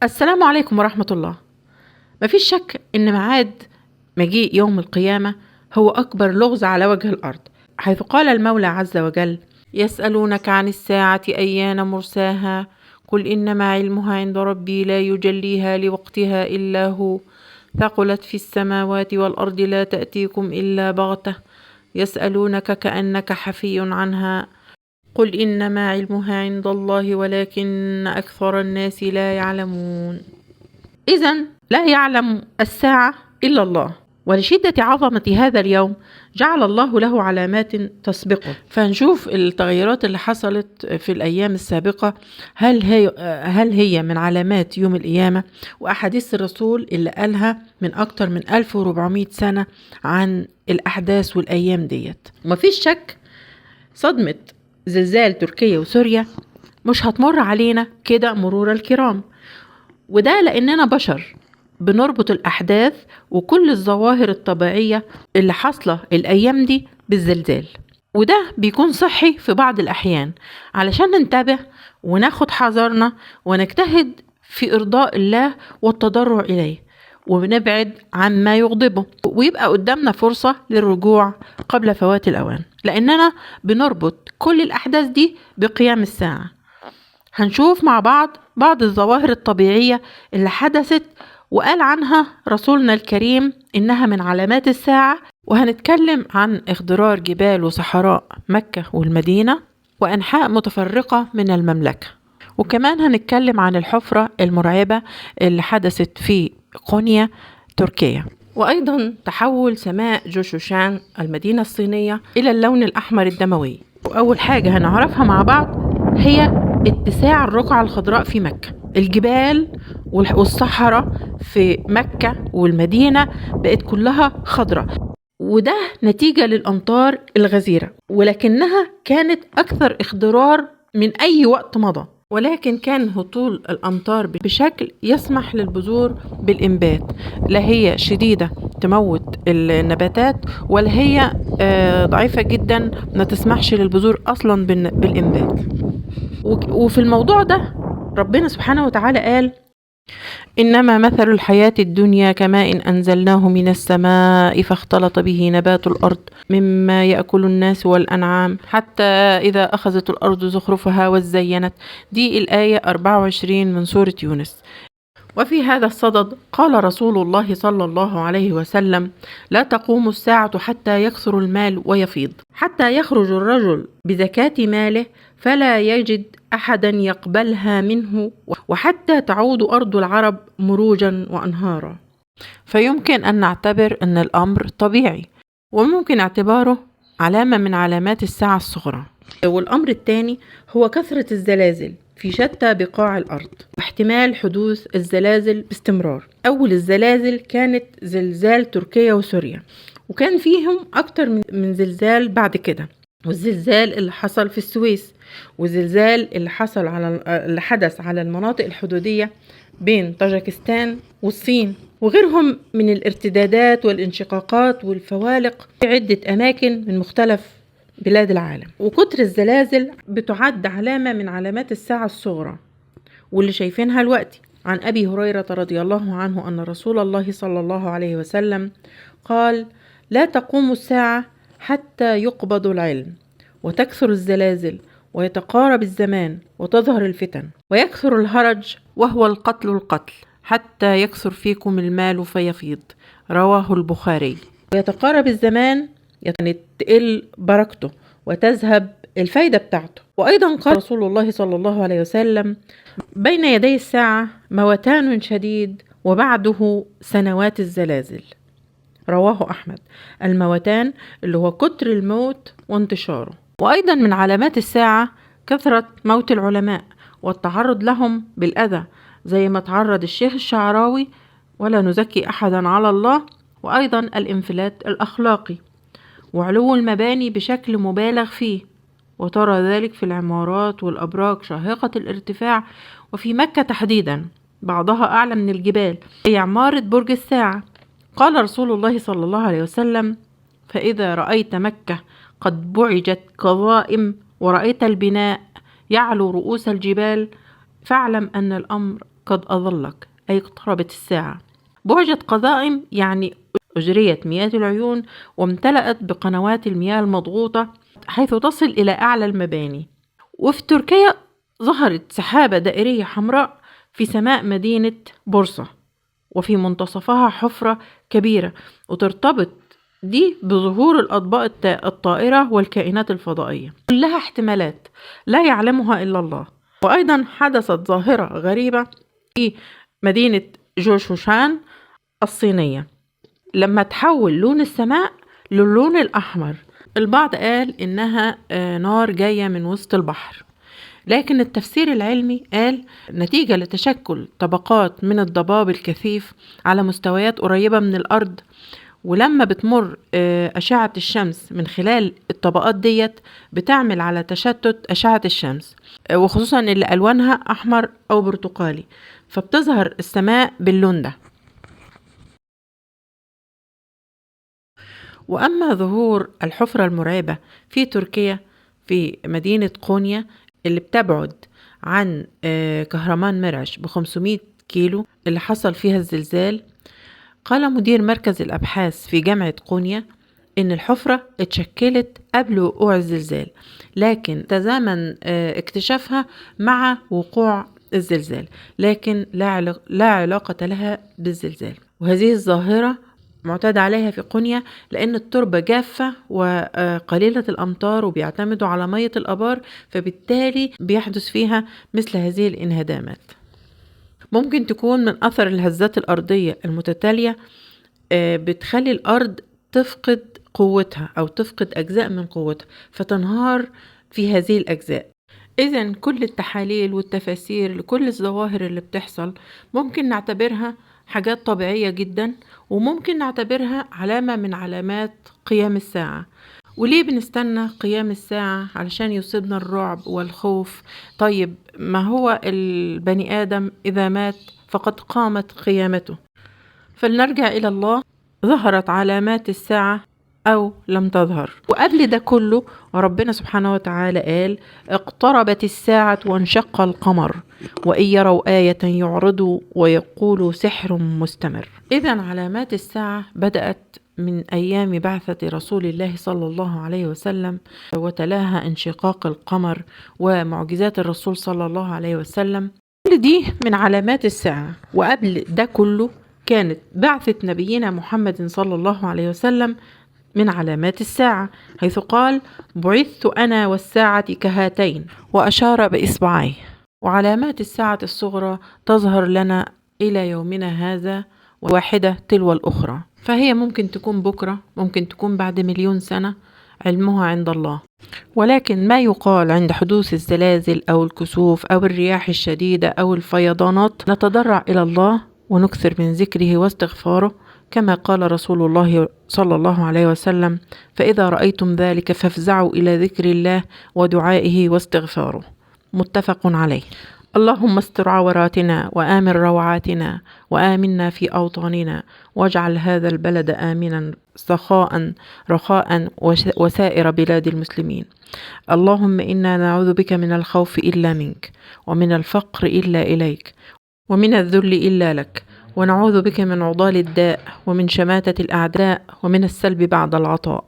السلام عليكم ورحمة الله. مفيش شك إن ميعاد مجيء يوم القيامة هو أكبر لغز على وجه الأرض، حيث قال المولى عز وجل: يسألونك عن الساعة أيان مرساها قل إنما علمها عند ربي لا يجليها لوقتها إلا هو ثقلت في السماوات والأرض لا تأتيكم إلا بغتة يسألونك كأنك حفي عنها قل إنما علمها عند الله ولكن أكثر الناس لا يعلمون. إذن لا يعلم الساعة إلا الله، ولشدة عظمة هذا اليوم جعل الله له علامات تسبقه، فنشوف التغيرات اللي حصلت في الأيام السابقة هل هي من علامات يوم القيامة، وأحاديث الرسول اللي قالها من أكتر من 1400 سنة عن الأحداث والأيام ديت. ومفيش شك صدمة زلزال تركيا وسوريا مش هتمر علينا كده مرور الكرام، وده لأننا بشر بنربط الأحداث وكل الظواهر الطبيعية اللي حاصلة الأيام دي بالزلزال، وده بيكون صحي في بعض الأحيان علشان ننتبه وناخد حذرنا ونجتهد في إرضاء الله والتضرع إليه ونبعد عن ما يغضبه، ويبقى قدامنا فرصة للرجوع قبل فوات الأوان، لأننا بنربط كل الأحداث دي بقيام الساعة. هنشوف مع بعض الظواهر الطبيعية اللي حدثت وقال عنها رسولنا الكريم إنها من علامات الساعة، وهنتكلم عن اخضرار جبال وصحراء مكة والمدينة وأنحاء متفرقة من المملكة، وكمان هنتكلم عن الحفرة المرعبة اللي حدثت في قونيا تركيا، وأيضا تحول سماء جوشوشان المدينة الصينية إلى اللون الأحمر الدموي. وأول حاجة هنعرفها مع بعض هي اتساع الرقعة الخضراء في مكة. الجبال والصحراء في مكة والمدينة بقت كلها خضراء، وده نتيجة للأمطار الغزيرة، ولكنها كانت أكثر اخضرار من أي وقت مضى، ولكن كان هطول الأمطار بشكل يسمح للبذور بالإنبات، لا هي شديدة تموت النباتات ولا هي ضعيفة جدا ما تسمحش للبذور أصلا بالإنبات. وفي الموضوع ده ربنا سبحانه وتعالى قال: إنما مثل الحياة الدنيا كماء أنزلناه من السماء فاختلط به نبات الأرض مما يأكل الناس والأنعام حتى إذا أخذت الأرض زخرفها وزينت. دي الآية 24 من سورة يونس. وفي هذا الصدد قال رسول الله صلى الله عليه وسلم: لا تقوم الساعة حتى يكثر المال ويفيض، حتى يخرج الرجل بزكاة ماله فلا يجد أحدا يقبلها منه، وحتى تعود أرض العرب مروجا وأنهارا. فيمكن أن نعتبر أن الأمر طبيعي، وممكن اعتباره علامة من علامات الساعة الصغرى. والأمر الثاني هو كثرة الزلازل في شتى بقاع الأرض واحتمال حدوث الزلازل باستمرار. أول الزلازل كانت زلزال تركيا وسوريا، وكان فيهم أكتر من زلزال بعد كده، والزلزال اللي حصل في السويس، والزلزال اللي حدث على المناطق الحدودية بين طاجكستان والصين، وغيرهم من الارتدادات والانشقاقات والفوالق في عدة أماكن من مختلف بلاد العالم. وكتر الزلازل بتعد علامة من علامات الساعة الصغرى واللي شايفينها الوقت. عن أبي هريرة رضي الله عنه أن رسول الله صلى الله عليه وسلم قال: لا تقوم الساعة حتى يقبض العلم وتكثر الزلازل ويتقارب الزمان وتظهر الفتن ويكثر الهرج وهو القتل حتى يكثر فيكم المال فيفيض. رواه البخاري. ويتقارب الزمان يعني تقل بركته وتذهب الفايدة بتاعته. وأيضا قال رسول الله صلى الله عليه وسلم: بين يدي الساعة موتان شديد وبعده سنوات الزلازل. رواه أحمد. الموتان اللي هو كتر الموت وانتشاره. وأيضا من علامات الساعة كثرة موت العلماء والتعرض لهم بالأذى، زي ما تعرض الشيخ الشعراوي ولا نزكي أحدا على الله. وأيضا الانفلات الأخلاقي وعلو المباني بشكل مبالغ فيه، وترى ذلك في العمارات والأبراج شاهقة الارتفاع، وفي مكة تحديدا بعضها أعلى من الجبال، هي عمارة برج الساعة. قال رسول الله صلى الله عليه وسلم: فإذا رأيت مكة قد بعجت كظائم ورأيت البناء يعلو رؤوس الجبال فاعلم أن الأمر قد أظلك، أي اقتربت الساعة. بعجت قضائم يعني أجريت مياه العيون وامتلأت بقنوات المياه المضغوطة حيث تصل إلى أعلى المباني. وفي تركيا ظهرت سحابة دائرية حمراء في سماء مدينة بورصة، وفي منتصفها حفرة كبيرة، وترتبط دي بظهور الأطباق الطائرة والكائنات الفضائية، كلها احتمالات لا يعلمها إلا الله. وأيضا حدثت ظاهرة غريبة في مدينة جوشوشان الصينية لما تحول لون السماء للون الأحمر. البعض قال إنها نار جاية من وسط البحر، لكن التفسير العلمي قال نتيجة لتشكل طبقات من الضباب الكثيف على مستويات قريبة من الأرض، ولما بتمر أشعة الشمس من خلال الطبقات ديت بتعمل على تشتت أشعة الشمس، وخصوصا اللي ألوانها أحمر أو برتقالي، فبتظهر السماء باللون ده. وأما ظهور الحفرة المرعبة في تركيا في مدينة قونيا اللي بتبعد عن كهرمان مرعش ب500 كيلو اللي حصل فيها الزلزال، قال مدير مركز الأبحاث في جامعة قونيا إن الحفرة اتشكلت قبل وقوع الزلزال، لكن تزامن اكتشافها مع وقوع الزلزال، لكن لا علاقة لها بالزلزال. وهذه الظاهرة معتاد عليها في قونيا لأن التربة جافة وقليلة الأمطار وبيعتمدوا على مية الأبار، فبالتالي بيحدث فيها مثل هذه الانهدامات. ممكن تكون من أثر الهزات الأرضية المتتالية بتخلي الأرض تفقد قوتها أو تفقد أجزاء من قوتها فتنهار في هذه الأجزاء. إذن كل التحاليل والتفاسير لكل الظواهر اللي بتحصل ممكن نعتبرها حاجات طبيعية جدا، وممكن نعتبرها علامة من علامات قيام الساعة. وليه بنستنى قيام الساعة؟ علشان يصيبنا الرعب والخوف. طيب ما هو البني آدم إذا مات فقد قامت قيامته، فلنرجع إلى الله. ظهرت علامات الساعة أو لم تظهر. وقبل ده كله ربنا سبحانه وتعالى قال اقتربت الساعة وانشق القمر وإن يروا آية يعرضوا ويقولوا سحر مستمر. إذن علامات الساعة بدأت من أيام بعثة رسول الله صلى الله عليه وسلم، وتلاها انشقاق القمر ومعجزات الرسول صلى الله عليه وسلم، كل دي من علامات الساعة. وقبل ده كله كانت بعثة نبينا محمد صلى الله عليه وسلم من علامات الساعة، حيث قال بعثت أنا والساعة كهاتين وأشار بإصبعيه. وعلامات الساعة الصغرى تظهر لنا إلى يومنا هذا واحدة تلو الأخرى، فهي ممكن تكون بكرة، ممكن تكون بعد 1,000,000 سنة، علمها عند الله. ولكن ما يقال عند حدوث الزلازل أو الكسوف أو الرياح الشديدة أو الفيضانات نتضرع إلى الله ونكثر من ذكره واستغفاره، كما قال رسول الله صلى الله عليه وسلم فإذا رأيتم ذلك فافزعوا إلى ذكر الله ودعائه واستغفاره، متفق عليه. اللهم استر عوراتنا وآمن روعاتنا وآمنا في أوطاننا واجعل هذا البلد آمنا سخاء رخاء وسائر بلاد المسلمين. اللهم إنا نعوذ بك من الخوف إلا منك، ومن الفقر إلا إليك، ومن الذل إلا لك، ونعوذ بك من عضال الداء ومن شماتة الأعداء ومن السلب بعد العطاء.